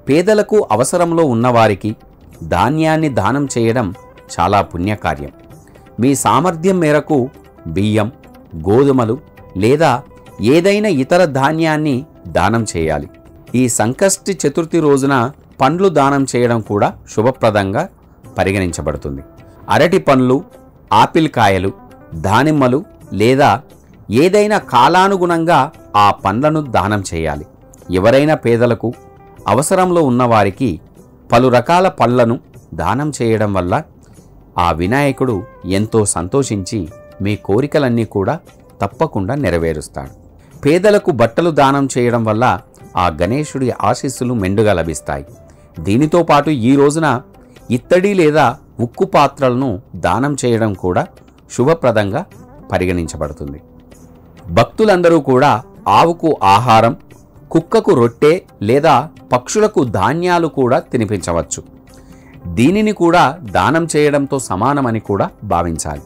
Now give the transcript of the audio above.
పేదలకు అవసరంలో ఉన్నవారికి ధాన్యాన్ని దానం చేయడం చాలా పుణ్యకార్యం. మీ సామర్థ్యం మేరకు బియ్యం, గోధుమలు లేదా ఏదైనా ఇతర ధాన్యాన్ని దానం చేయాలి. ఈ సంకష్టి చతుర్థి రోజున పండ్లు దానం చేయడం కూడా శుభప్రదంగా పరిగణించబడుతుంది. అరటి పండ్లు, ఆపిల్ కాయలు, దానిమ్మలు లేదా ఏదైనా కాలానుగుణంగా ఆ పండ్లను దానం చేయాలి. ఎవరైనా పేదలకు అవసరంలో ఉన్నవారికి పలు రకాల పళ్లను దానం చేయడం వల్ల ఆ వినాయకుడు ఎంతో సంతోషించి మీ కోరికలన్నీ కూడా తప్పకుండా నెరవేరుస్తాడు. పేదలకు బట్టలు దానం చేయడం వల్ల ఆ గణేశుడి ఆశీస్సులు మెండుగా లభిస్తాయి. దీనితో పాటు ఈ రోజున ఇత్తడి లేదా ఉక్కు పాత్రలను దానం చేయడం కూడా శుభప్రదంగా పరిగణించబడుతుంది. భక్తులందరూ కూడా ఆవుకు ఆహారం, కుక్కకు రొట్టె లేదా పక్షులకు ధాన్యాలు కూడా తినిపించవచ్చు. దీనిని కూడా దానం చేయడంతో సమానమని కూడా భావించాలి.